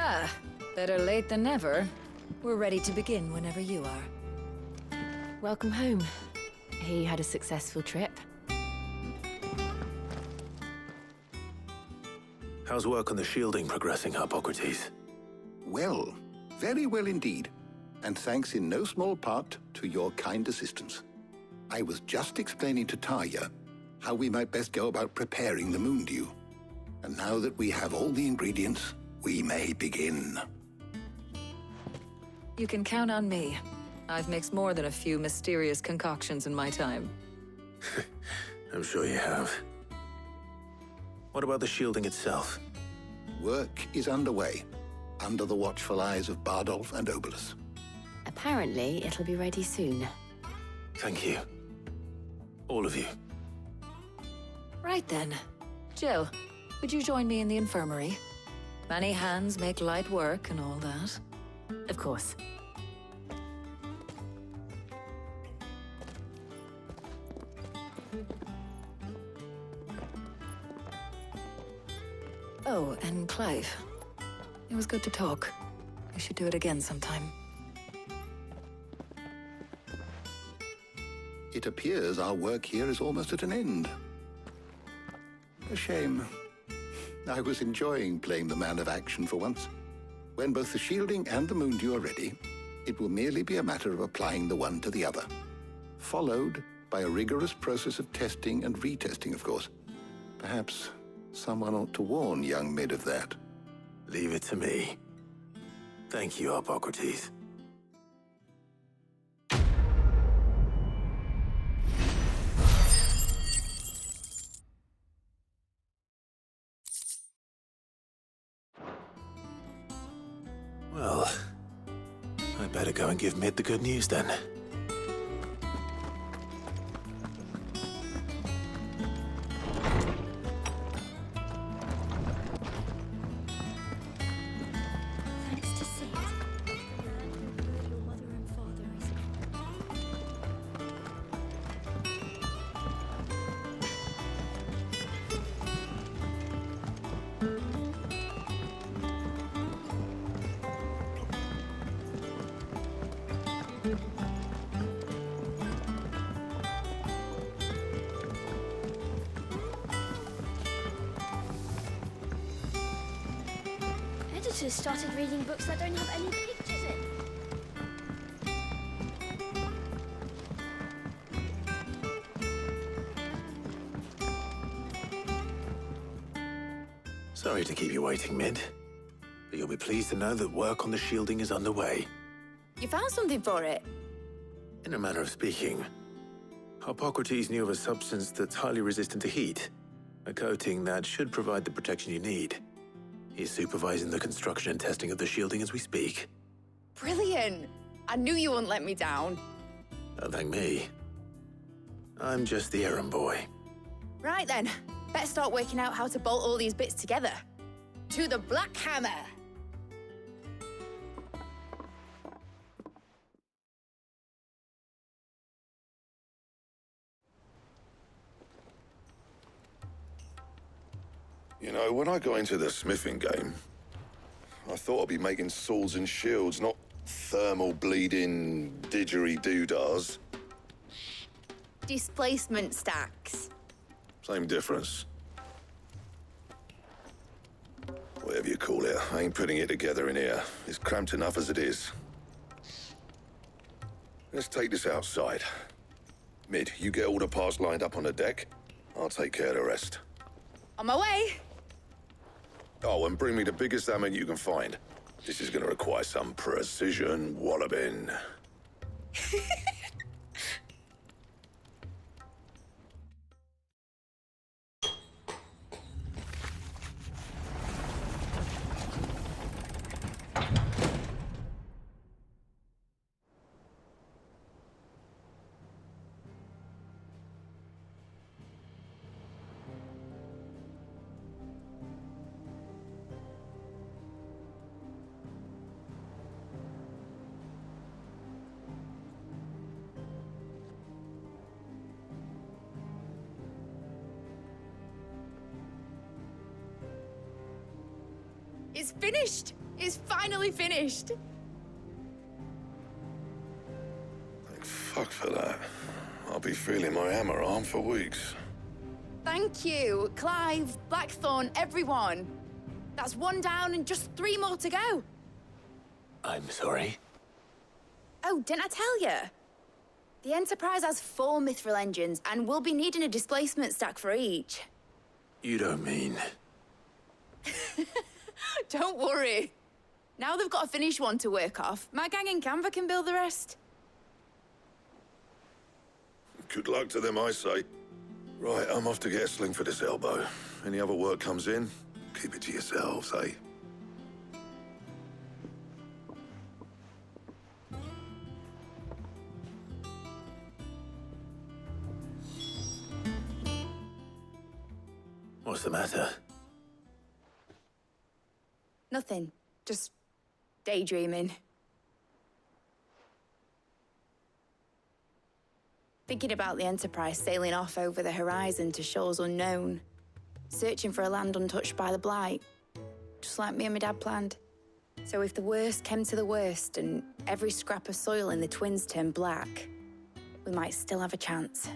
Ah, better late than never. We're ready to begin whenever you are. Welcome home. Hear you had a successful trip. How's work on the shielding progressing, Hippocrates? Well, very well indeed. And thanks in no small part to your kind assistance. I was just explaining to Tarja how we might best go about preparing the moon dew. And now that we have all the ingredients, we may begin. You can count on me. I've mixed more than a few mysterious concoctions in my time. I'm sure you have. What about the shielding itself? Work is underway, under the watchful eyes of Bardolph and Obolus. Apparently, it'll be ready soon. Thank you. All of you. Right then. Jill, would you join me in the infirmary? Many hands make light work and all that. Of course. Oh, and Clive. It was good to talk. We should do it again sometime. It appears our work here is almost at an end. A shame. I was enjoying playing the man of action for once. When both the shielding and the moon dew are ready, it will merely be a matter of applying the one to the other. Followed by a rigorous process of testing and retesting, of course. Perhaps someone ought to warn young Mid of that. Leave it to me. Thank you, Hippocrates. Well, I better go and give Mid the good news then. Thanks to Sid. Your mother and father is... Editors started reading books that don't have any pictures in. Sorry to keep you waiting, Mid. But you'll be pleased to know that work on the shielding is underway. You found something for it? In a manner of speaking, Hippocrates knew of a substance that's highly resistant to heat, a coating that should provide the protection you need. He's supervising the construction and testing of the shielding as we speak. Brilliant! I knew you wouldn't let me down. Don't thank me. I'm just the errand boy. Right then, better start working out how to bolt all these bits together. To the Black Hammer! You know, when I got into the smithing game, I thought I'd be making swords and shields, not thermal bleeding didgeridoo-dahs. Displacement stacks. Same difference. Whatever you call it, I ain't putting it together in here. It's cramped enough as it is. Let's take this outside. Mid, you get all the parts lined up on the deck. I'll take care of the rest. On my way! Oh, and bring me the biggest hammer you can find. This is gonna require some precision walloping. It's finished! It's finally finished! Thank fuck for that. I'll be feeling my hammer arm for weeks. Thank you, Clive, Blackthorn, everyone. That's one down and just 3 more to go. I'm sorry. Oh, didn't I tell you? The Enterprise has 4 mithril engines, and we'll be needing a displacement stack for each. You don't mean... Don't worry. Now they've got a finished one to work off. My gang in Canva can build the rest. Good luck to them, I say. Right, I'm off to get a sling for this elbow. Any other work comes in, keep it to yourselves, eh? What's the matter? Nothing. Just daydreaming. Thinking about the Enterprise sailing off over the horizon to shores unknown, searching for a land untouched by the Blight, just like me and my dad planned. So if the worst came to the worst and every scrap of soil in the Twins turned black, we might still have a chance.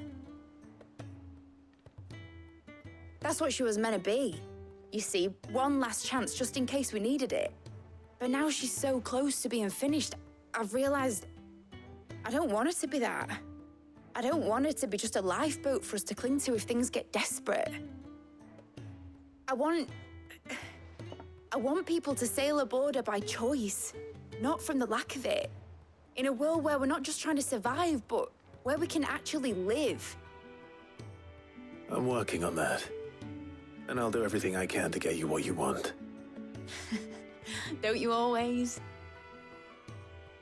That's what she was meant to be. You see, one last chance just in case we needed it. But now she's so close to being finished, I've realized I don't want her to be that. I don't want her to be just a lifeboat for us to cling to if things get desperate. I want people to sail aboard her by choice, not from the lack of it. In a world where we're not just trying to survive, but where we can actually live. I'm working on that. And I'll do everything I can to get you what you want. Don't you always?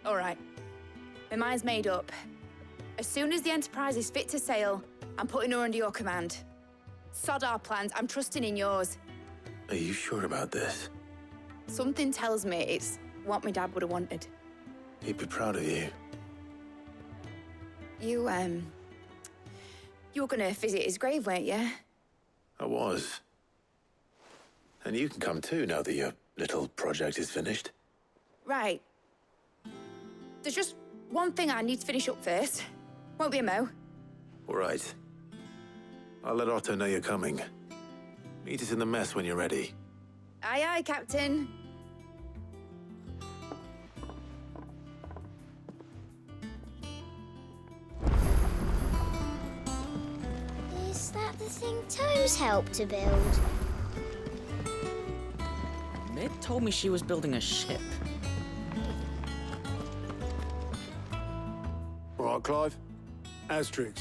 All right. My mind's made up. As soon as the Enterprise is fit to sail, I'm putting her under your command. Sod our plans, I'm trusting in yours. Are you sure about this? Something tells me it's what my dad would have wanted. He'd be proud of you. You were gonna visit his grave, weren't you? I was. And you can come too now that your little project is finished. Right. There's just one thing I need to finish up first. Won't be a mo. All right. I'll let Otto know you're coming. Meet us in the mess when you're ready. Aye, aye, Captain. Is that the thing Toes helped to build? Mid told me she was building a ship. All right, Clive. Asterix.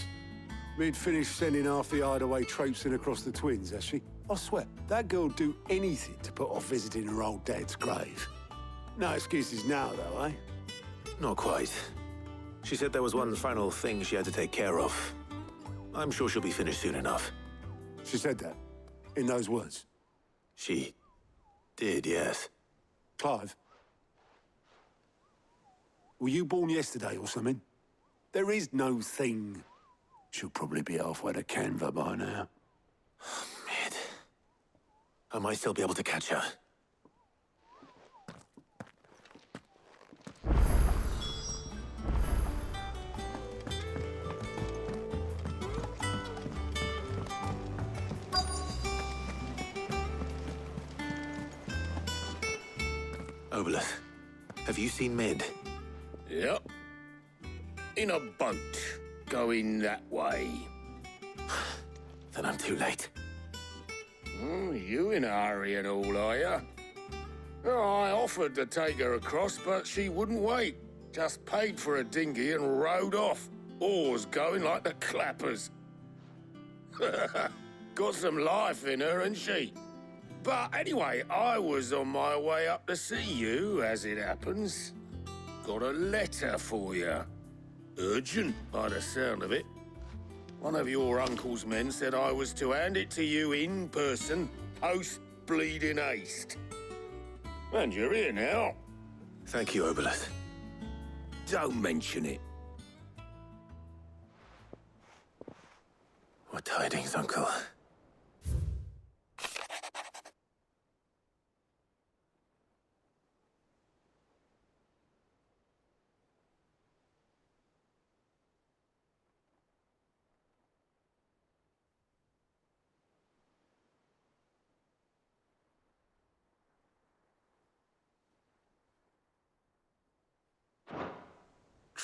Mid finished sending half the hideaway traipsing across the Twins, has she? I swear, that girl'd do anything to put off visiting her old dad's grave. No excuses now, though, eh? Not quite. She said there was one final thing she had to take care of. I'm sure she'll be finished soon enough. She said that? In those words? She did, yes. Clive? Were you born yesterday or something? There is no thing. She'll probably be halfway to Canva by now. Mid. I might still be able to catch her. Obolus, have you seen Mid? Yep. In a boat, going that way. Then I'm too late. You in a hurry and all, are you? Oh, I offered to take her across, but she wouldn't wait. Just paid for a dinghy and rowed off. Oars going like the clappers. Got some life in her, ain't she? But anyway, I was on my way up to see you, as it happens. Got a letter for you. Urgent, by the sound of it. One of your uncle's men said I was to hand it to you in person, post-bleeding haste. And you're here now. Thank you, Obolus. Don't mention it. What tidings, Uncle?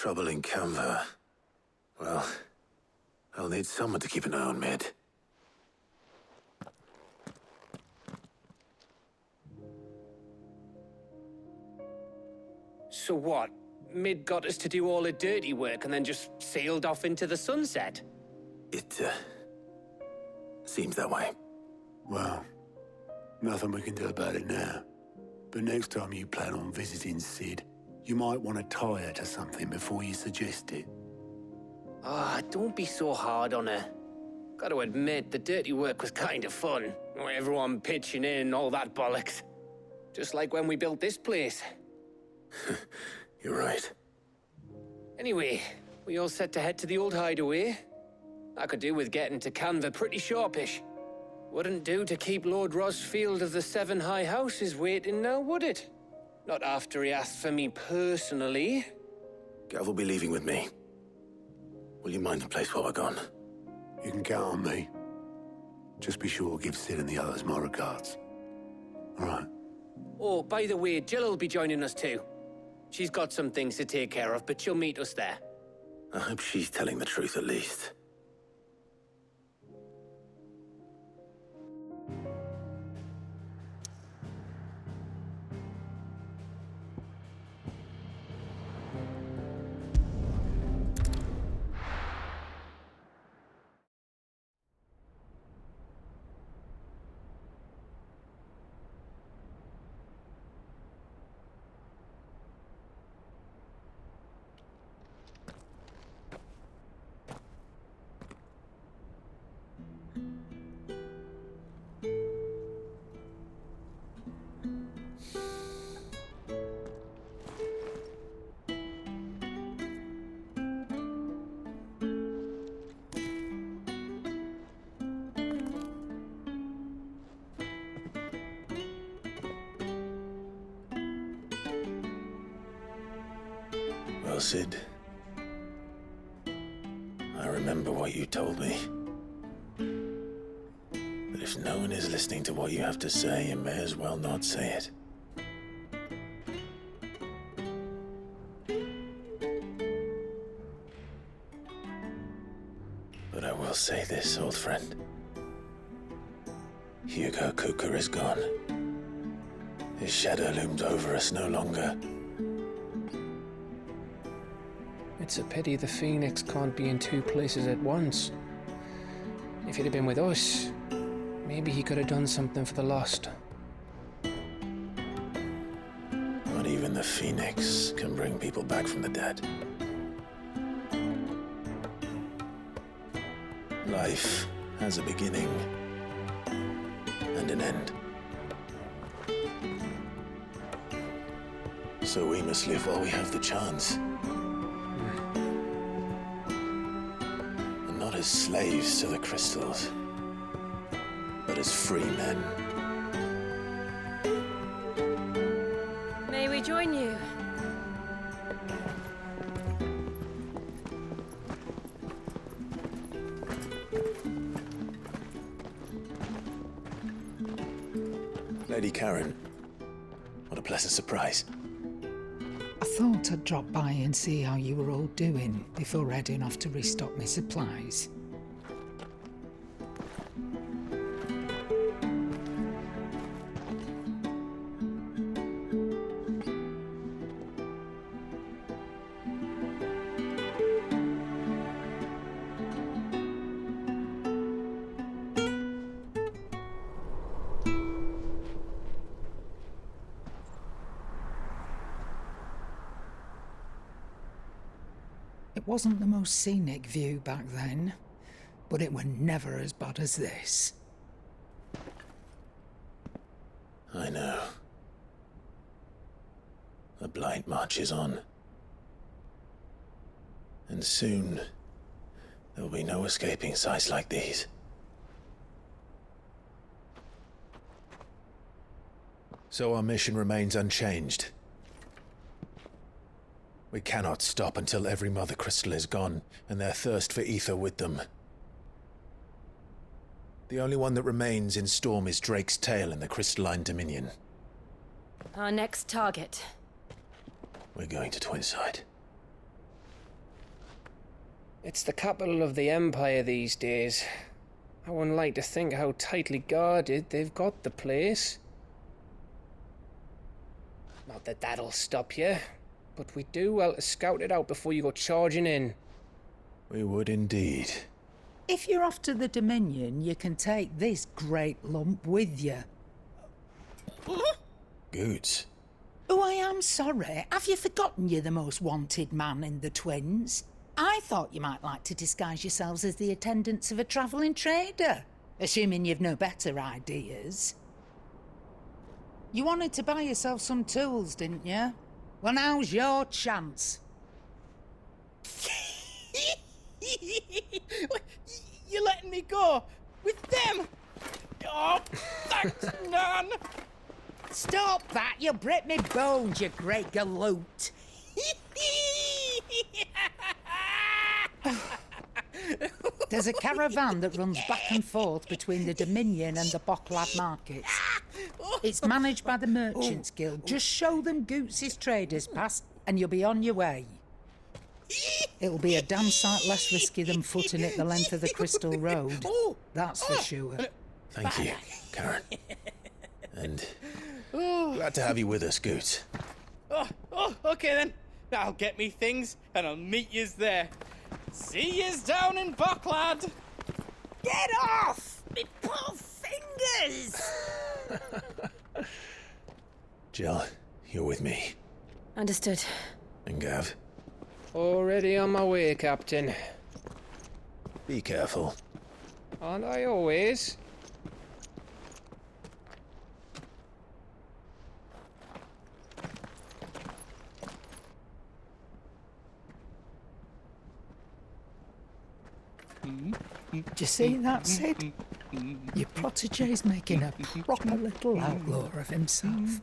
trouble in Canva. Well, I'll need someone to keep an eye on Mid. So what? Mid got us to do all the dirty work and then just sailed off into the sunset? It, seems that way. Well, nothing we can do about it now. But next time you plan on visiting Sid, you might want to tie her to something before you suggest it. Ah, don't be so hard on her. Gotta admit, the dirty work was kind of fun. Everyone pitching in, all that bollocks. Just like when we built this place. You're right. Anyway, we all set to head to the old hideaway. I could do with getting to Canva pretty sharpish. Wouldn't do to keep Lord Rosfield of the Seven High Houses waiting now, would it? Not after he asked for me personally. Gav will be leaving with me. Will you mind the place while we're gone? You can count on me. Just be sure to give Sid and the others my regards. All right. Oh, by the way, Jill will be joining us too. She's got some things to take care of, but she'll meet us there. I hope she's telling the truth at least. Well, Sid, I remember what you told me. But if no one is listening to what you have to say, you may as well not say it. But I will say this, old friend. Hugo Kuka is gone. His shadow looms over us no longer. It's a pity the Phoenix can't be in two places at once. If he'd have been with us, maybe he could have done something for the lost. Not even the Phoenix can bring people back from the dead. Life has a beginning and an end. So we must live while we have the chance. And not as slaves to the crystals, but as free men. May we join you? Lady Karen, what a pleasant surprise. I thought I'd drop by and see how you were all doing before heading off to restock my supplies. It wasn't the most scenic view back then, but it were never as bad as this. I know. The blight marches on. And soon, there will be no escaping sights like these. So our mission remains unchanged. We cannot stop until every Mother Crystal is gone, and their thirst for ether with them. The only one that remains in Storm is Drake's tail in the Crystalline Dominion. Our next target. We're going to Twinside. It's the capital of the Empire these days. I wouldn't like to think how tightly guarded they've got the place. Not that that'll stop you, but we do well to scout it out before you go charging in. We would indeed. If you're off to the Dominion, you can take this great lump with you. Goots. Oh, I am sorry. Have you forgotten you're the most wanted man in the Twins? I thought you might like to disguise yourselves as the attendants of a travelling trader, assuming you've no better ideas. You wanted to buy yourself some tools, didn't you? Well, now's your chance. You're letting me go? With them? Oh, thanks, Nan! Stop that! You'll break me bones, you great galoot! There's a caravan that runs back and forth between the Dominion and the Bocklad markets. It's managed by the Merchants Guild. Just show them Goots' traders pass and you'll be on your way. It'll be a damn sight less risky than footing it the length of the Crystal Road. That's for sure. Thank you, Karen. And glad to have you with us, Goots. Okay then. I'll get me things and I'll meet yous there. See yous down in Bocklad. Get off! Me poor fingers! Jill, you're with me. Understood. And Gav. Already on my way, Captain. Be careful. Aren't I always? Do you see that, Sid? Your protege's making a proper little outlaw of himself.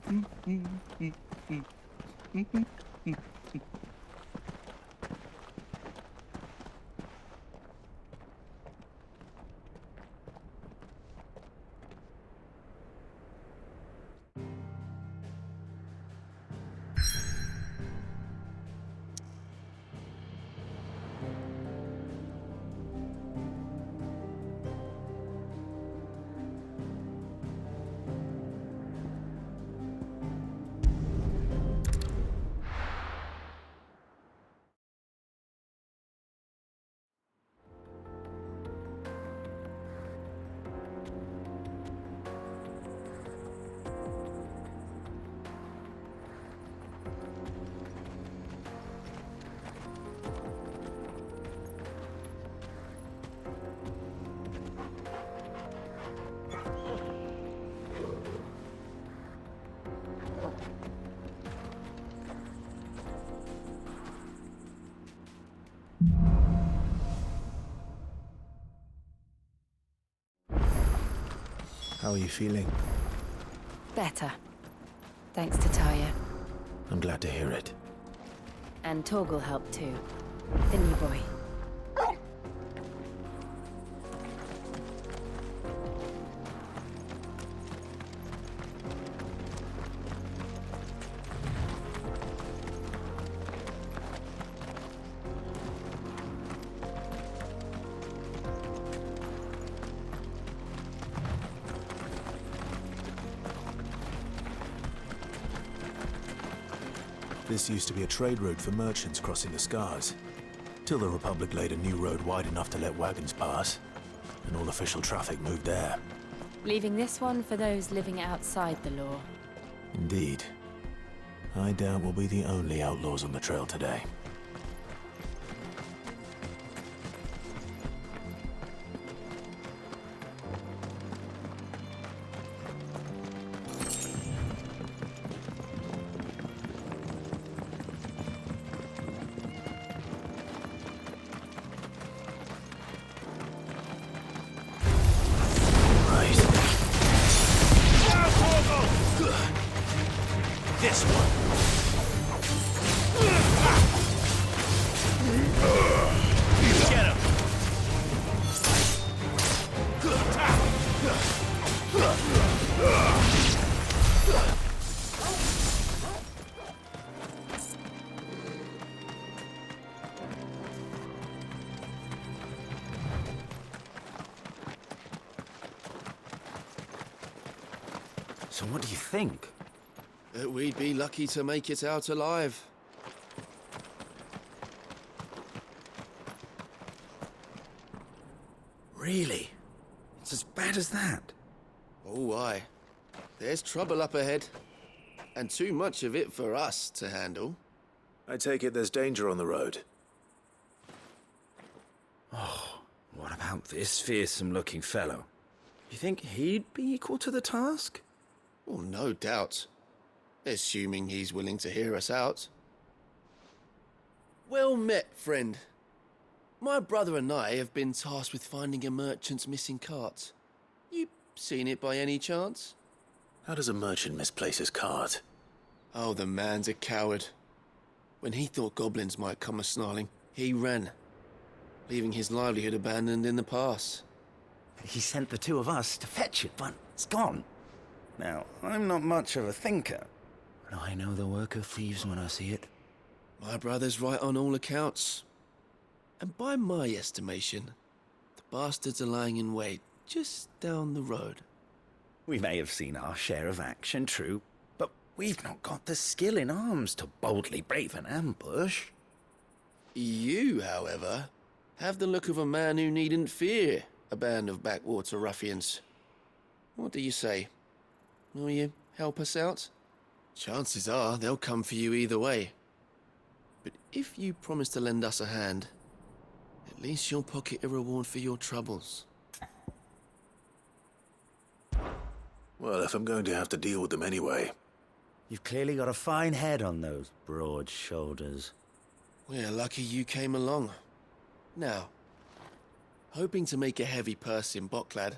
How are you feeling? Better. Thanks to Taya. I'm glad to hear it. And Torgal helped too. The new boy. This used to be a trade route for merchants crossing the Scars, till the Republic laid a new road wide enough to let wagons pass, and all official traffic moved there. Leaving this one for those living outside the law. Indeed. I doubt we'll be the only outlaws on the trail today. This one. Get him. So what do you think? That we'd be lucky to make it out alive. Really? It's as bad as that? Oh, aye. There's trouble up ahead. And too much of it for us to handle. I take it there's danger on the road. Oh, what about this fearsome-looking fellow? You think he'd be equal to the task? Well, no doubt. Assuming he's willing to hear us out. Well met, friend. My brother and I have been tasked with finding a merchant's missing cart. You seen it by any chance? How does a merchant misplace his cart? Oh, the man's a coward. When he thought goblins might come a-snarling, he ran, leaving his livelihood abandoned in the pass. He sent the two of us to fetch it, but it's gone. Now, I'm not much of a thinker, but I know the work of thieves when I see it. My brother's right on all accounts. And by my estimation, the bastards are lying in wait just down the road. We may have seen our share of action, true, but we've not got the skill in arms to boldly brave an ambush. You, however, have the look of a man who needn't fear a band of backwater ruffians. What do you say? Will you help us out? Chances are they'll come for you either way. But if you promise to lend us a hand, at least you'll pocket a reward for your troubles. Well, if I'm going to have to deal with them anyway. You've clearly got a fine head on those broad shoulders. We're lucky you came along. Now, hoping to make a heavy purse in Boklad,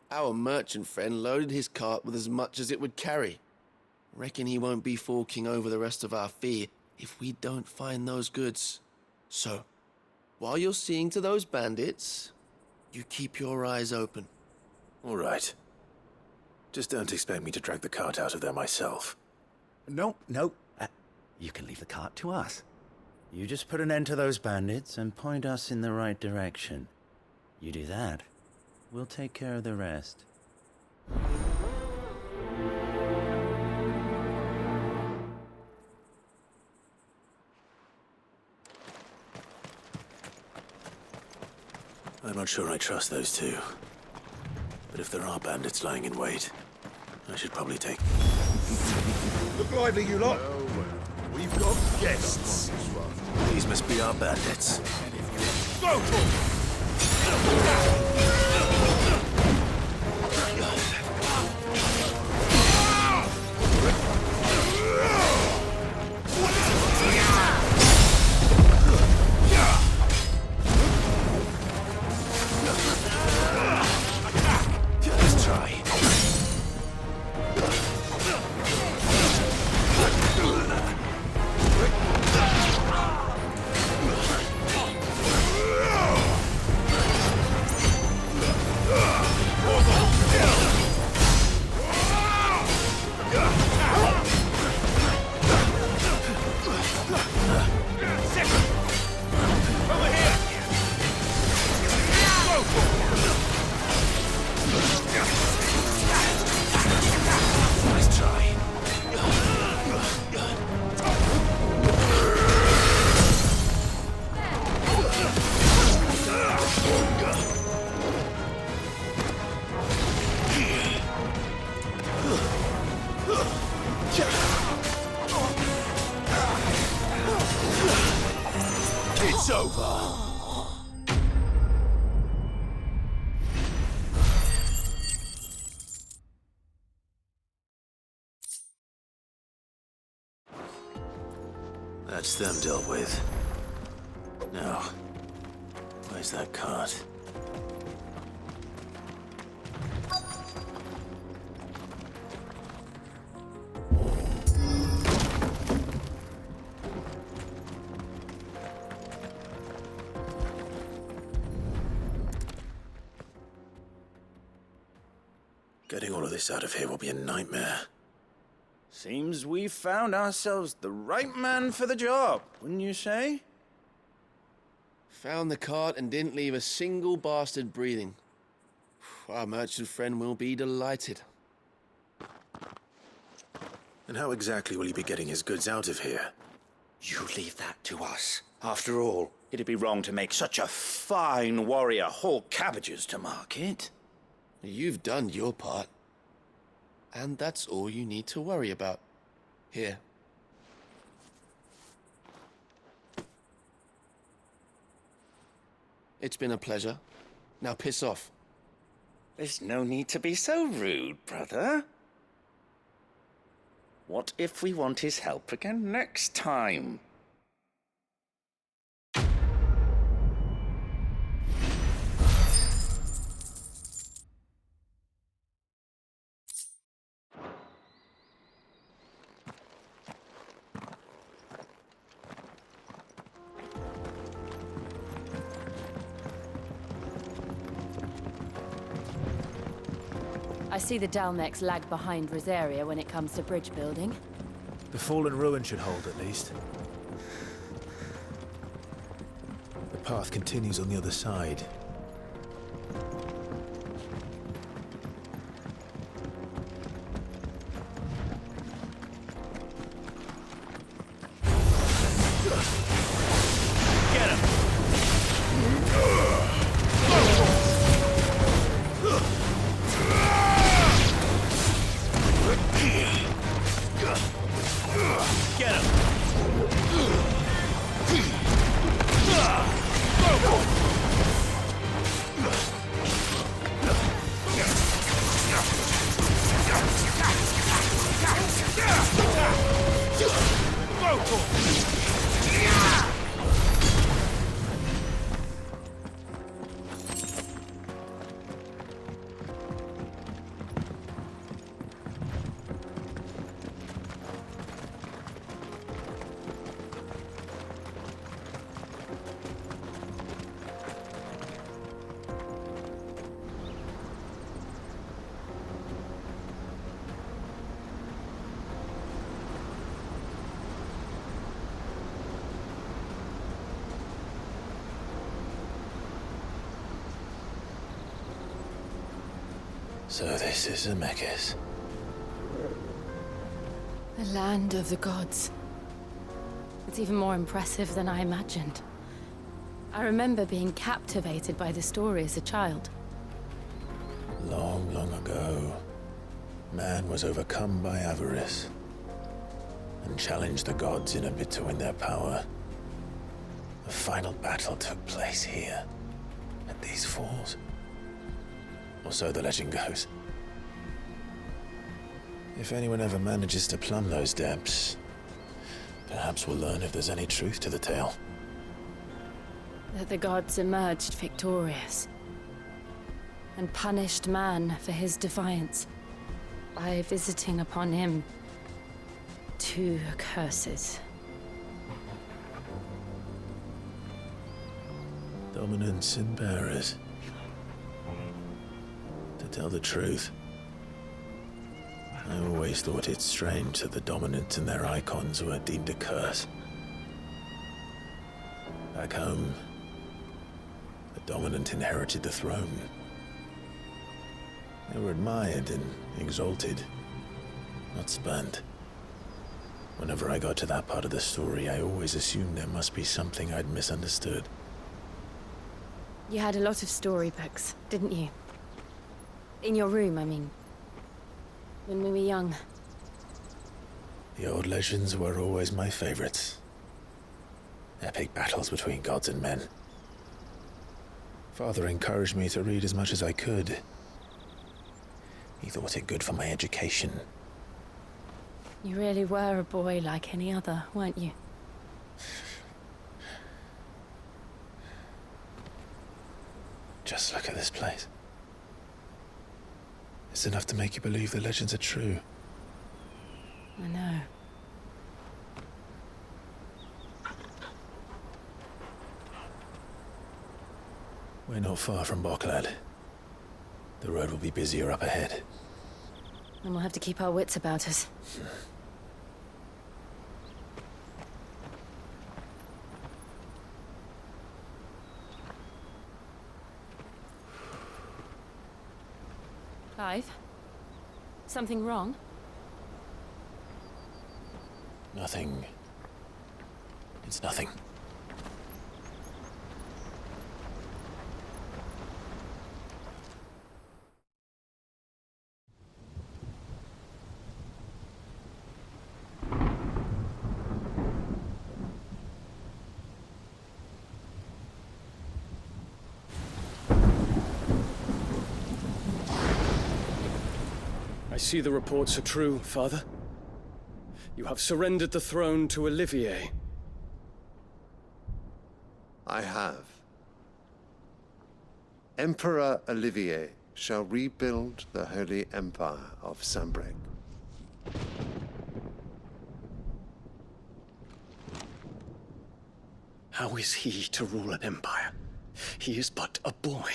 our merchant friend loaded his cart with as much as it would carry. Reckon he won't be forking over the rest of our fee if we don't find those goods. So, while you're seeing to those bandits, you keep your eyes open. All right. Just don't expect me to drag the cart out of there myself. Nope. You can leave the cart to us. You just put an end to those bandits and point us in the right direction. You do that, we'll take care of the rest. I'm not sure I trust those two. But if there are bandits lying in wait, I should probably take... Look lively, you lot! We've got guests. These must be our bandits. Go! Let's try. It's over. That's them dealt with. Now, where's that cart? Getting all of this out of here will be a nightmare. Seems we've found ourselves the right man for the job, wouldn't you say? Found the cart and didn't leave a single bastard breathing. Our merchant friend will be delighted. And how exactly will he be getting his goods out of here? You leave that to us. After all, it'd be wrong to make such a fine warrior haul cabbages to market. You've done your part. And that's all you need to worry about. Here. It's been a pleasure. Now piss off. There's no need to be so rude, brother. What if we want his help again next time? I see the Dalmex lag behind Rosaria when it comes to bridge building. The fallen ruin should hold, at least. The path continues on the other side. Get him! Get him! So this is Zemeckis. The land of the gods. It's even more impressive than I imagined. I remember being captivated by the story as a child. Long, long ago, man was overcome by avarice and challenged the gods in a bid to win their power. The final battle took place here, at these falls. Or so the legend goes. If anyone ever manages to plumb those depths, perhaps we'll learn if there's any truth to the tale. That the gods emerged victorious and punished man for his defiance by visiting upon him 2 curses. Dominants and bearers. To tell the truth, I always thought it strange that the dominants and their icons were deemed a curse. Back home, the dominant inherited the throne. They were admired and exalted, not spurned. Whenever I got to that part of the story, I always assumed there must be something I'd misunderstood. You had a lot of storybooks, didn't you? In your room, I mean. When we were young. The old legends were always my favorites. Epic battles between gods and men. Father encouraged me to read as much as I could. He thought it good for my education. You really were a boy like any other, weren't you? Just look at this place. It's enough to make you believe the legends are true. I know. We're not far from Boklad. The road will be busier up ahead. And we'll have to keep our wits about us. Clive? Something wrong? Nothing. It's nothing. I see the reports are true, Father. You have surrendered the throne to Olivier. I have. Emperor Olivier shall rebuild the Holy Empire of Sanbreque. How is he to rule an empire? He is but a boy.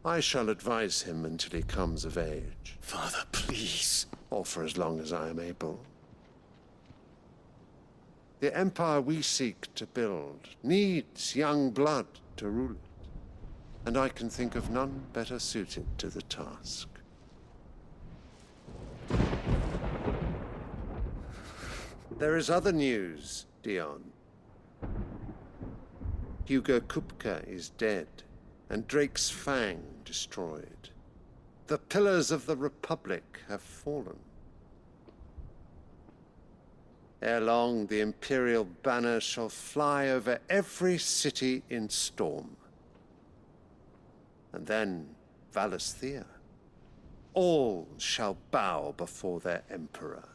I shall advise him until he comes of age. Father, please. Or for as long as I am able. The empire we seek to build needs young blood to rule it, and I can think of none better suited to the task. There is other news, Dion. Hugo Kupka is dead, and Drake's Fang destroyed. The pillars of the Republic have fallen. Ere long, the Imperial banner shall fly over every city in storm. And then, Valisthea. All shall bow before their Emperor.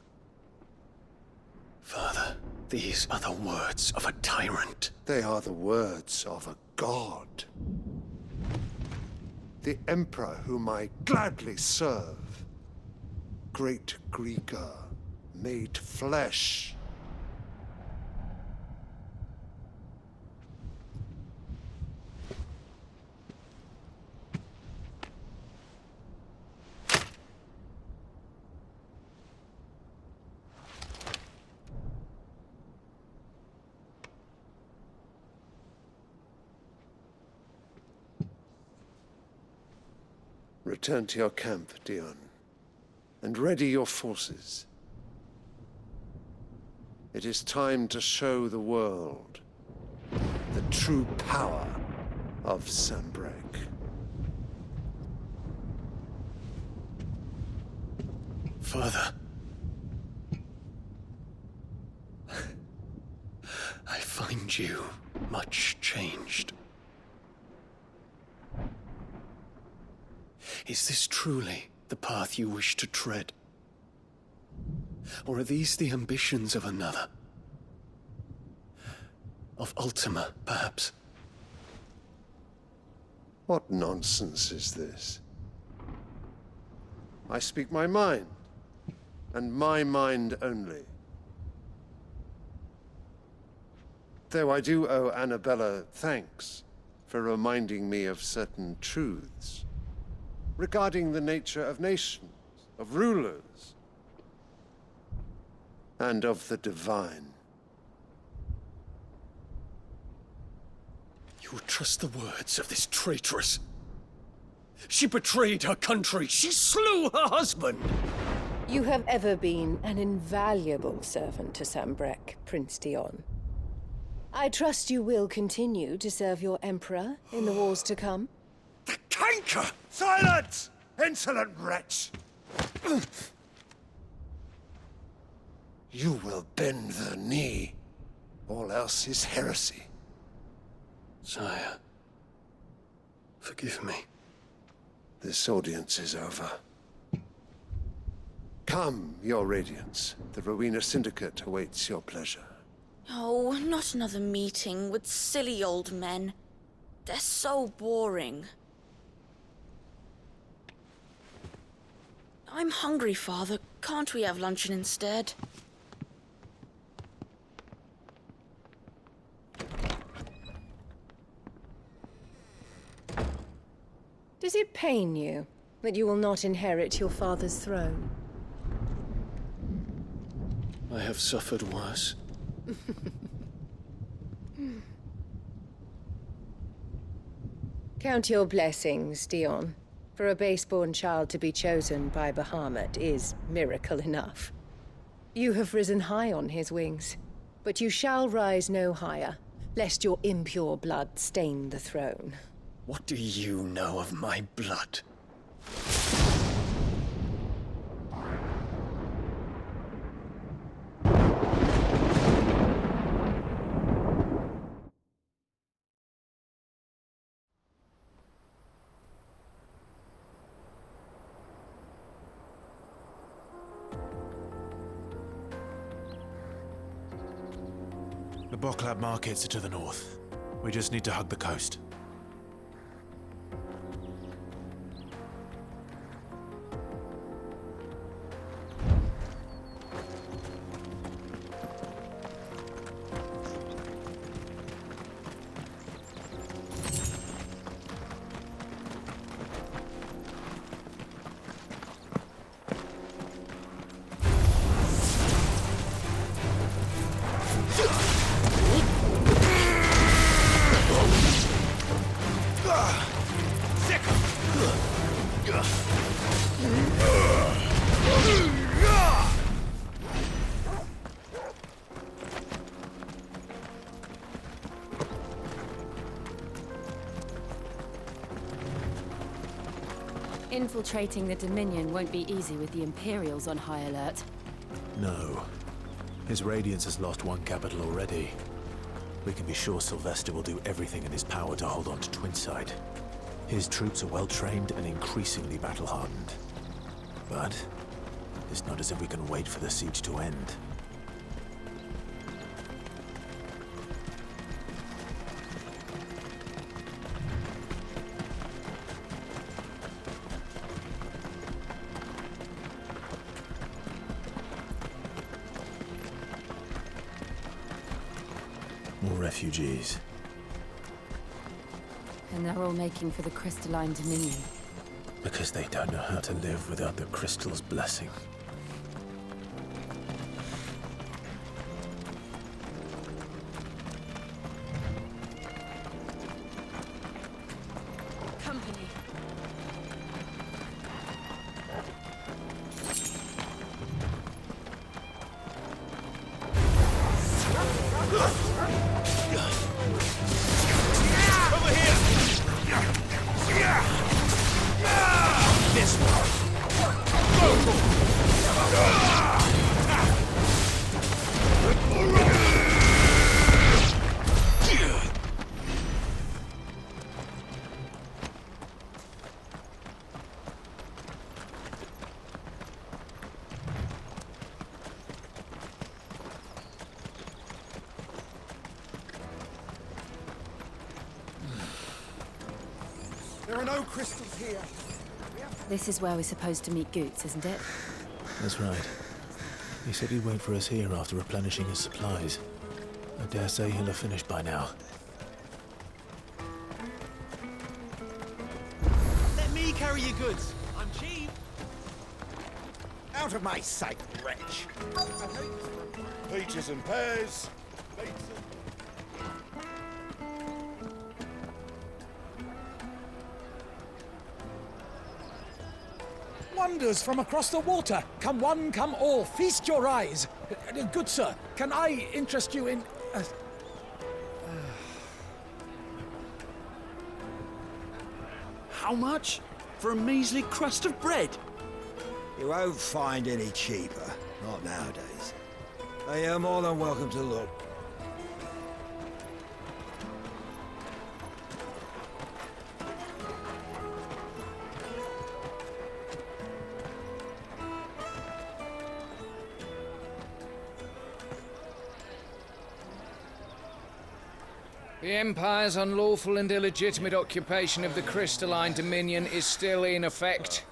Father, these are the words of a tyrant. They are the words of a god. The Emperor whom I gladly serve. Great Greeker, made flesh. Return to your camp, Dion, and ready your forces. It is time to show the world the true power of Sanbreque. Father. I find you much changed. Is this truly the path you wish to tread? Or are these the ambitions of another? Of Ultima, perhaps? What nonsense is this? I speak my mind, and my mind only. Though I do owe Annabella thanks for reminding me of certain truths regarding the nature of nations, of rulers, and of the divine. You would trust the words of this traitress? She betrayed her country. She slew her husband. You have ever been an invaluable servant to Sanbreque, Prince Dion. I trust you will continue to serve your Emperor in the wars to come. The canker! Silence! Insolent wretch! You will bend the knee. All else is heresy. Sire, forgive me. This audience is over. Come, your Radiance. The Rowena Syndicate awaits your pleasure. Oh, not another meeting with silly old men. They're so boring. I'm hungry, Father. Can't we have luncheon instead? Does it pain you that you will not inherit your father's throne? I have suffered worse. Count your blessings, Dion. For a base-born child to be chosen by Bahamut is miracle enough. You have risen high on his wings, but you shall rise no higher, lest your impure blood stain the throne. What do you know of my blood? The Boklab markets are to the north. We just need to hug the coast. Infiltrating the Dominion won't be easy with the Imperials on high alert. No. His Radiance has lost one capital already. We can be sure Sylvester will do everything in his power to hold on to Twinside. His troops are well-trained and increasingly battle-hardened. But it's not as if we can wait for the siege to end. More refugees. And they're all making for the Crystalline Dominion. Because they don't know how to live without the crystal's blessing. Company. This one. There are no crystals here. This is where we're supposed to meet Goots, isn't it? That's right. He said he'd wait for us here after replenishing his supplies. I dare say he'll have finished by now. Let me carry your goods. I'm cheap. Out of my sight, wretch. Peaches and pears. Wonders from across the water. Come one, come all. Feast your eyes. Good sir, can I interest you in... How much? For a measly crust of bread? You won't find any cheaper. Not nowadays. But you're more than welcome to look. The Empire's unlawful and illegitimate occupation of the Crystalline Dominion is still in effect.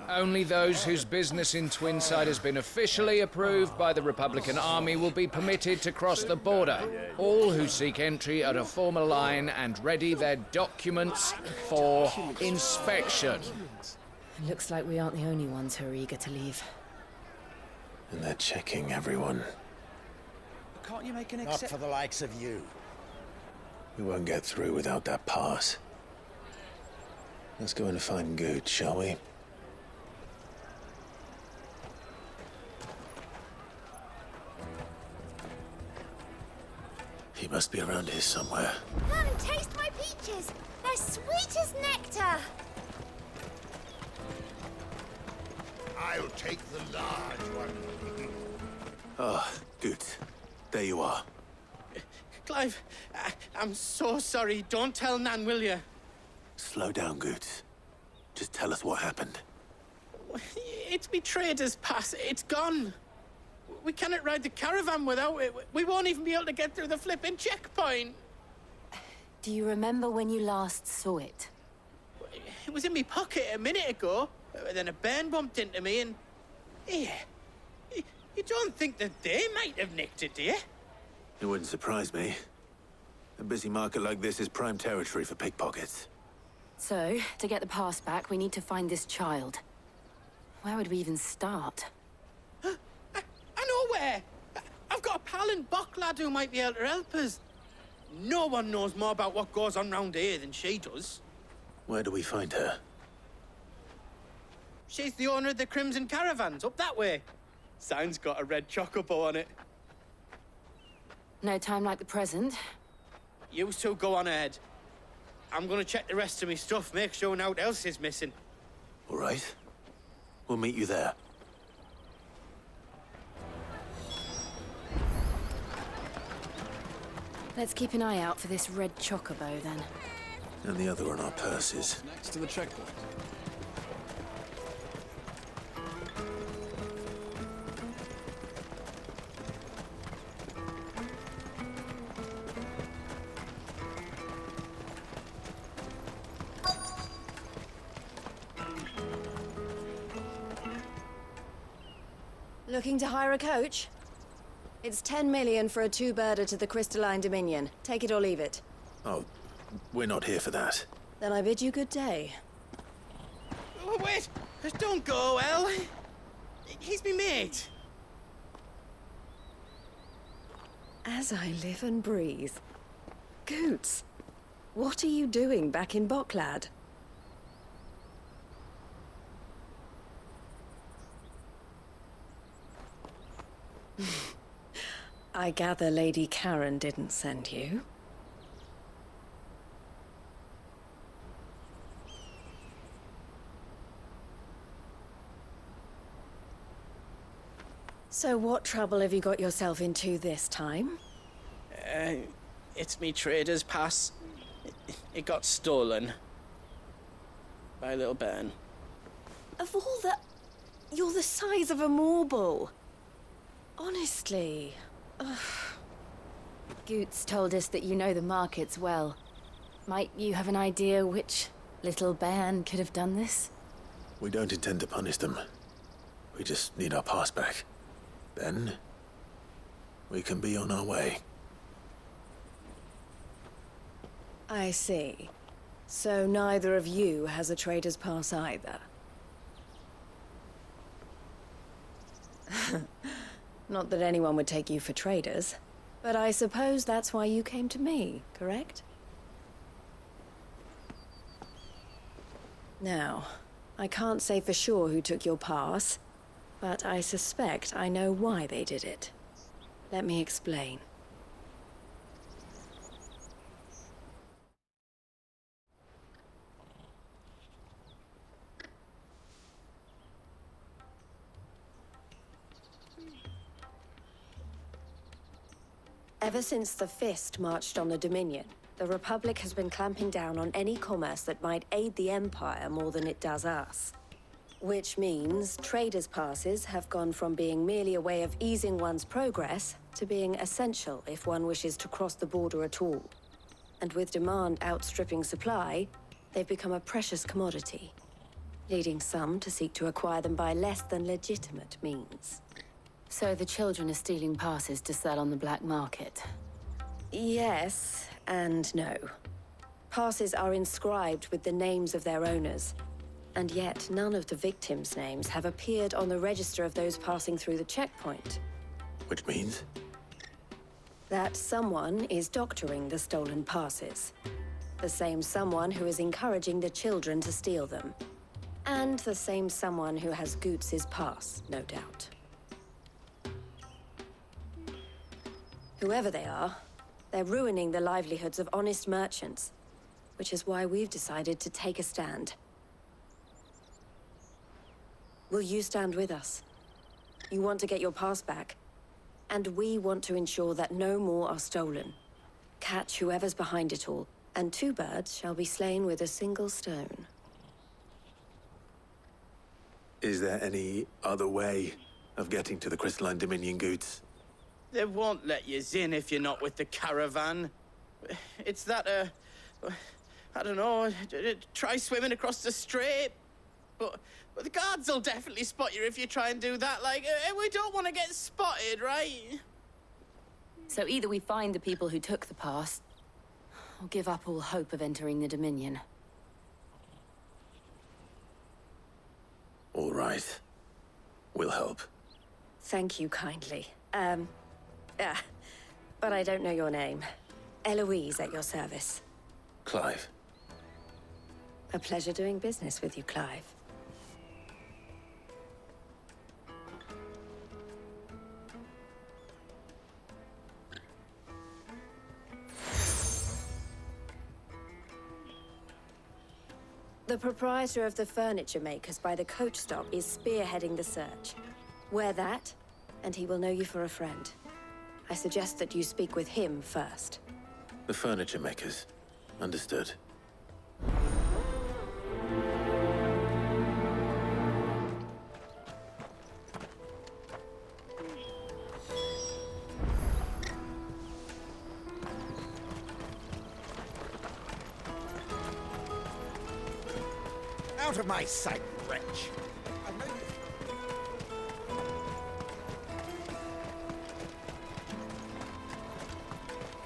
Only those whose business in Twinside has been officially approved by the Republican Army will be permitted to cross the border. All who seek entry are to form a line and ready their documents for inspection. It looks like we aren't the only ones who are eager to leave. And they're checking everyone. Can't you make an Not for the likes of you. We won't get through without that pass. Let's go and find Goot, shall we? He must be around here somewhere. Come, taste my peaches. They're sweet as nectar. I'll take the large one. Ah, good. There you are. Clive, I'm so sorry. Don't tell Nan, will you? Slow down, Goots. Just tell us what happened. It's me trader's pass. It's gone. We cannot ride the caravan without it. We won't even be able to get through the flipping checkpoint. Do you remember when you last saw it? It was in my pocket a minute ago. Then a bairn bumped into me and... Yeah. You don't think that they might have nicked it, do you? It wouldn't surprise me. A busy market like this is prime territory for pickpockets. So, to get the pass back, we need to find this child. Where would we even start? I know where! I've got a pal in Bocklad who might be able to help us. No one knows more about what goes on round here than she does. Where do we find her? She's the owner of the Crimson Caravans, up that way. Sign's got a red chocobo on it. No time like the present. You two go on ahead. I'm gonna check the rest of my stuff, make sure nothing else is missing. All right. We'll meet you there. Let's keep an eye out for this red chocobo, then. And the other on our purses. Next to the checkpoint. Looking to hire a coach? It's 10 million for a two-birder to the Crystalline Dominion. Take it or leave it. Oh, we're not here for that. Then I bid you good day. Oh, wait! Don't go, El. He's me mate. As I live and breathe. Goots, what are you doing back in Bocklad? I gather Lady Karen didn't send you. So what trouble have you got yourself into this time? It's me trader's pass. It got stolen. By a little bairn. Of all the... You're the size of a marble. Honestly. Ugh. Goots told us that you know the markets well. Might you have an idea which little bairn could have done this? We don't intend to punish them. We just need our pass back. Then, we can be on our way. I see. So neither of you has a trader's pass either. Not that anyone would take you for traders, but I suppose that's why you came to me, correct? Now, I can't say for sure who took your pass, but I suspect I know why they did it. Let me explain. Ever since the Fist marched on the Dominion, the Republic has been clamping down on any commerce that might aid the Empire more than it does us. Which means traders' passes have gone from being merely a way of easing one's progress to being essential if one wishes to cross the border at all. And with demand outstripping supply, they've become a precious commodity, leading some to seek to acquire them by less than legitimate means. So the children are stealing passes to sell on the black market? Yes and no. Passes are inscribed with the names of their owners, and yet none of the victims' names have appeared on the register of those passing through the checkpoint. Which means? That someone is doctoring the stolen passes. The same someone who is encouraging the children to steal them. And the same someone who has Goots' pass, no doubt. Whoever they are, They're ruining the livelihoods of honest merchants, which is why we've decided to take a stand. Will you stand with us? You want to get your pass back, and we want to ensure that no more are stolen. Catch whoever's behind it all, and 2 birds shall be slain with a single stone. Is there any other way of getting to the Crystalline Dominion goods? They won't let you in if you're not with the caravan. It's that, I don't know, try swimming across the strait. But the guards will definitely spot you if you try and do that. Like, we don't want to get spotted, right? So either we find the people who took the pass, or give up all hope of entering the Dominion. All right. We'll help. Thank you kindly. But I don't know your name. Eloise at your service. Clive. A pleasure doing business with you, Clive. The proprietor of the furniture makers by the coach stop is spearheading the search. Wear that, and he will know you for a friend. I suggest that you speak with him first. The furniture makers. Understood. Out of my sight, wretch!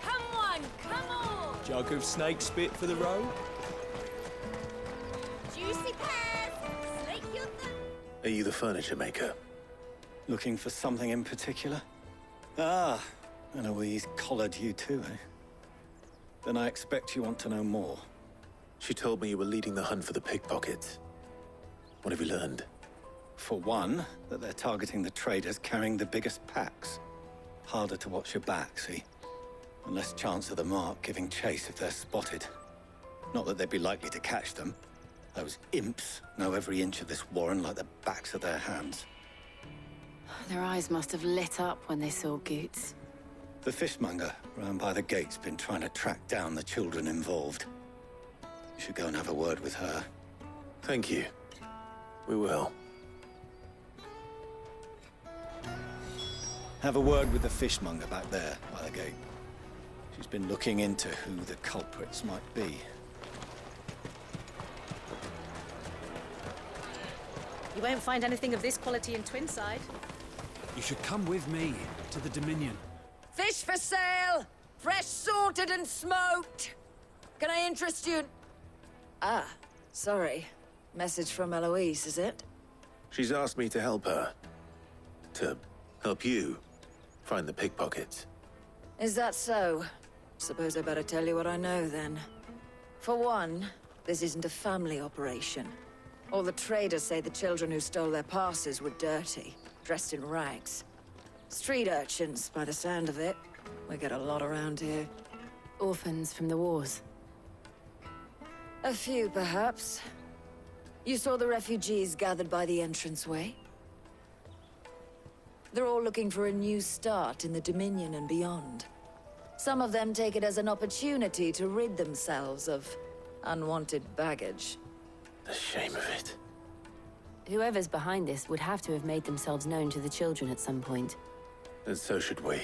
Come on! Jug of snake spit for the road? Juicy pears! Snake your thumb! Are you the furniture maker? Looking for something in particular? Ah, Eloise collared you too, eh? Then I expect you want to know more. She told me you were leading the hunt for the pickpockets. What have you learned? For one, that they're targeting the traders carrying the biggest packs. Harder to watch your back, see? And less chance of the mark giving chase if they're spotted. Not that they'd be likely to catch them. Those imps know every inch of this warren like the backs of their hands. Their eyes must have lit up when they saw Goots. The fishmonger round by the gate's been trying to track down the children involved. You should go and have a word with her. Thank you. We will. Have a word with the fishmonger back there by the gate. She's been looking into who the culprits might be. You won't find anything of this quality in Twinside. You should come with me to the Dominion. Fish for sale! Fresh sorted and smoked! Can I interest you in... Ah, sorry. Message from Eloise, is it? She's asked me to help her. To help you find the pickpockets. Is that so? Suppose I better tell you what I know, then. For one, this isn't a family operation. All the traders say the children who stole their passes were dirty, dressed in rags. Street urchins, by the sound of it. We get a lot around here. Orphans from the wars. A few, perhaps. You saw the refugees gathered by the entranceway? They're all looking for a new start in the Dominion and beyond. Some of them take it as an opportunity to rid themselves of unwanted baggage. The shame of it. Whoever's behind this would have to have made themselves known to the children at some point. And so should we.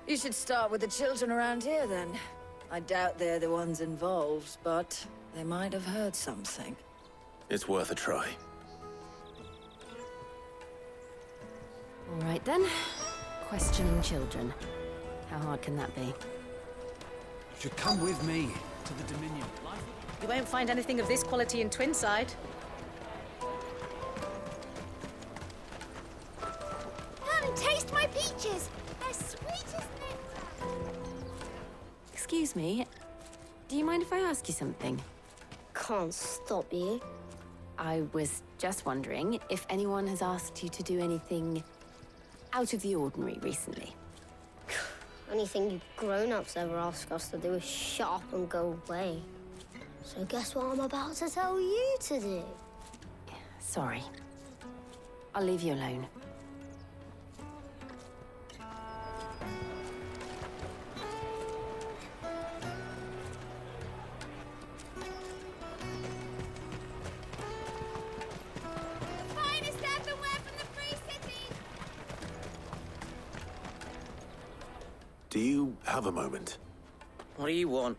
You should start with the children around here, then. I doubt they're the ones involved, but they might have heard something. It's worth a try. All right, then. Questioning children. How hard can that be? You should come with me to the Dominion. You won't find anything of this quality in Twinside. Come and taste my peaches! They're sweet as nectar! Excuse me. Do you mind if I ask you something? Can't stop you. I was just wondering if anyone has asked you to do anything out of the ordinary recently. Anything you grown-ups ever ask us to do is shut up and go away. So guess what I'm about to tell you to do? Sorry. I'll leave you alone. Do you have a moment? What do you want?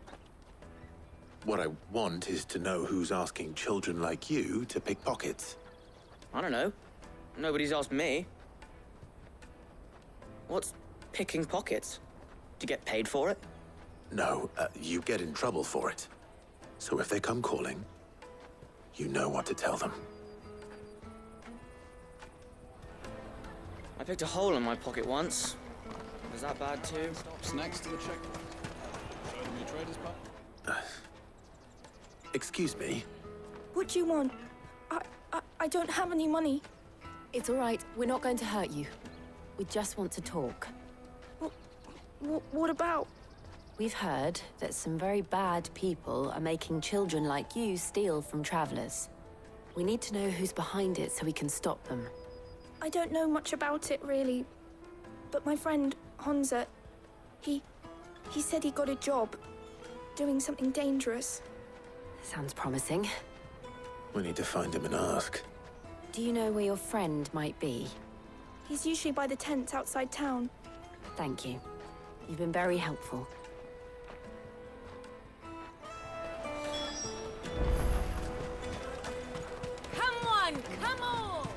What I want is to know who's asking children like you to pick pockets. I don't know. Nobody's asked me. What's picking pockets? Do you get paid for it? No, you get in trouble for it. So if they come calling, you know what to tell them. I picked a hole in my pocket once. Was that bad too? Stops next to the checkpoint. Show them your trader's pack. Excuse me? What do you want? I don't have any money. It's all right. We're not going to hurt you. We just want to talk. What about? We've heard that some very bad people are making children like you steal from travelers. We need to know who's behind it so we can stop them. I don't know much about it, really. But my friend, Honza, he said he got a job doing something dangerous. Sounds promising. We need to find him and ask. Do you know where your friend might be? He's usually by the tents outside town. Thank you. You've been very helpful. Come on, come on!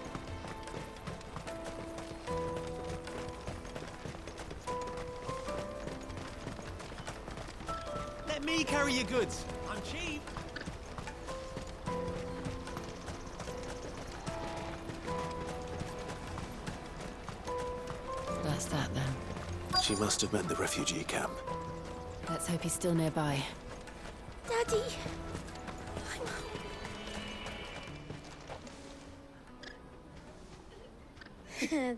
Let me carry your goods. I'm cheap. That's that then. She must have meant the refugee camp. Let's hope he's still nearby. Daddy!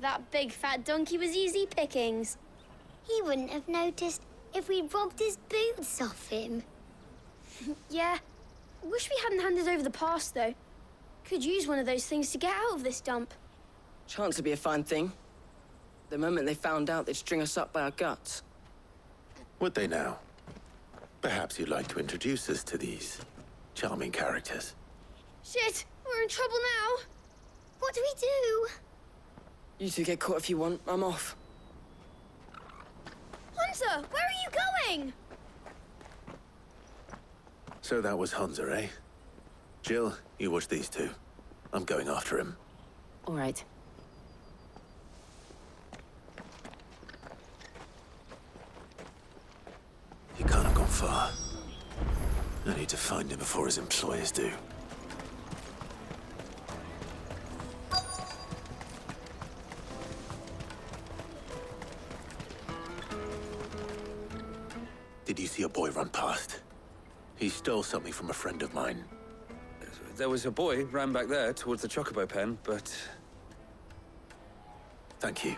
That big fat donkey was easy pickings. He wouldn't have noticed if we robbed his boots off him. Yeah. Wish we hadn't handed over the pass, though. Could use one of those things to get out of this dump. Chance would be a fine thing. The moment they found out, they'd string us up by our guts. Would they now? Perhaps you'd like to introduce us to these charming characters. Shit! We're in trouble now. What do we do? You two get caught if you want. I'm off. Hunter, where are you going? So that was Hunter, eh? Jill, you watch these two. I'm going after him. All right. He can't have gone far. I need to find him before his employers do. Did you see a boy run past? He stole something from a friend of mine. There was a boy ran back there towards the Chocobo pen, but... Thank you.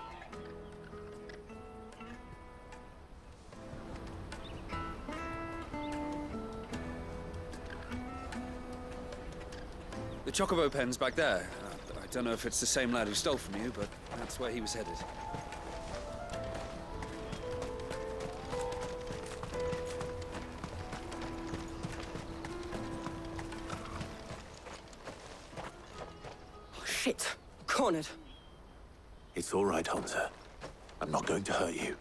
The Chocobo pen's back there. I don't know if it's the same lad who stole from you, but that's where he was headed. Shit. Cornered. It's all right, Hunter. I'm not going to hurt you.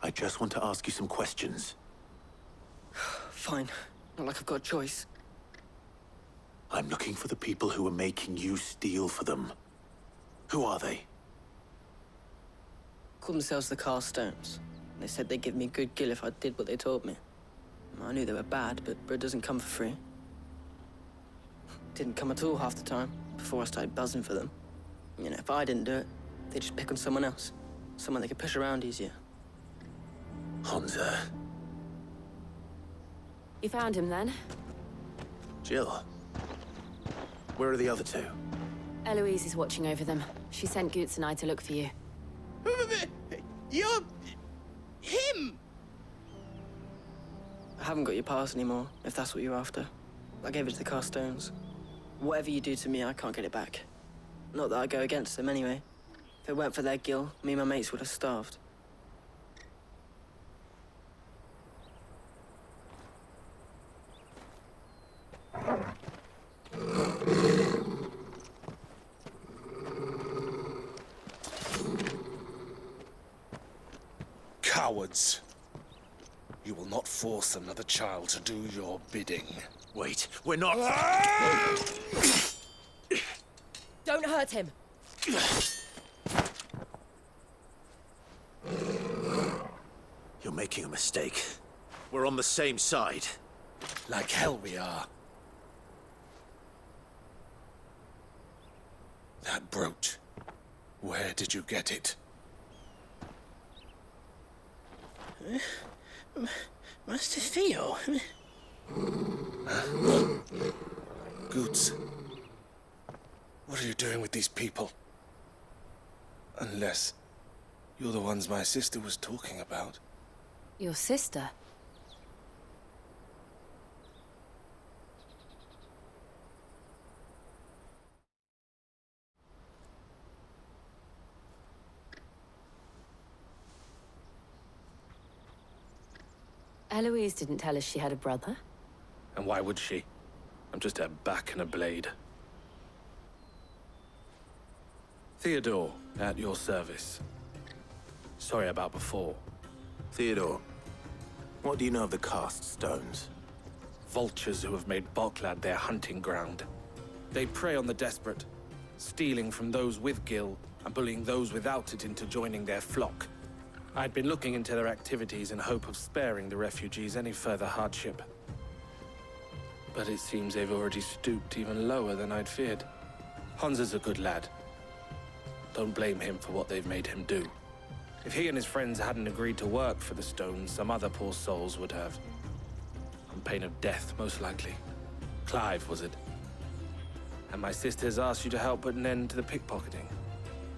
I just want to ask you some questions. Fine. Not like I've got a choice. I'm looking for the people who are making you steal for them. Who are they? Call themselves the Carstones. They said they'd give me a good gill if I did what they told me. I knew they were bad, but bread doesn't come for free. Didn't come at all half the time, before I started buzzing for them. You know, if I didn't do it, they'd just pick on someone else. Someone they could push around easier. Hunter. You found him then? Jill. Where are the other two? Eloise is watching over them. She sent Goots and I to look for you. You're... him! I haven't got your pass anymore, if that's what you're after. I gave it to the Carstones. Whatever you do to me, I can't get it back. Not that I go against them anyway. If it weren't for their guild, me and my mates would have starved. Cowards. You will not force another child to do your bidding. Wait, we're not... Don't hurt him. You're making a mistake. We're on the same side. Like hell we are. That brooch. Where did you get it? Master Theo? Goots. What are you doing with these people? Unless you're the ones my sister was talking about. Your sister? Eloise didn't tell us she had a brother. And why would she? I'm just her back and a blade. Theodore, at your service. Sorry about before. Theodore, what do you know of the cast stones? Vultures who have made Boklad their hunting ground. They prey on the desperate, stealing from those with gil and bullying those without it into joining their flock. I'd been looking into their activities in hope of sparing the refugees any further hardship. But it seems they've already stooped even lower than I'd feared. Hansa's a good lad. Don't blame him for what they've made him do. If he and his friends hadn't agreed to work for the stones, some other poor souls would have. On pain of death, most likely. Clive, was it? And my sisters asked you to help put an end to the pickpocketing.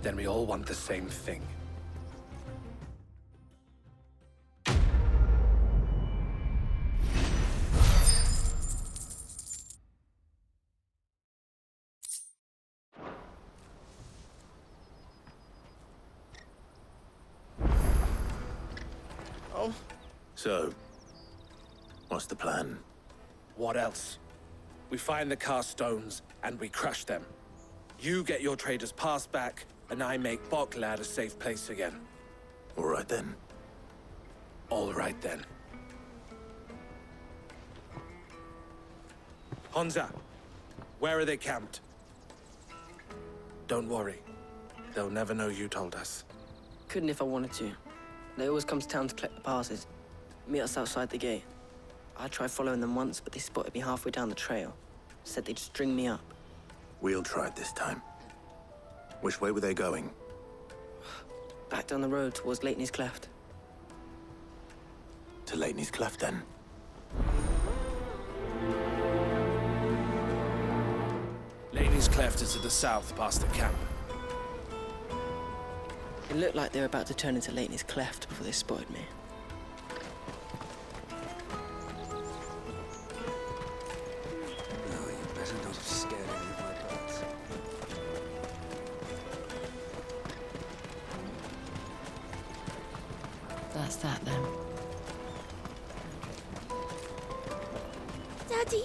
Then we all want the same thing. So, what's the plan? What else? We find the cast stones, and we crush them. You get your trader's pass back, and I make Boklad a safe place again. All right then. All right then. Hansa, where are they camped? Don't worry. They'll never know you told us. Couldn't if I wanted to. They always come to town to collect the passes. Meet us outside the gate. I tried following them once, but they spotted me halfway down the trail. Said they'd string me up. We'll try it this time. Which way were they going? Back down the road towards Leitney's Cleft. To Leitney's Cleft, then? Leitney's Cleft is to the south, past the camp. It looked like they were about to turn into Leitney's Cleft before they spotted me. That's that then. Daddy!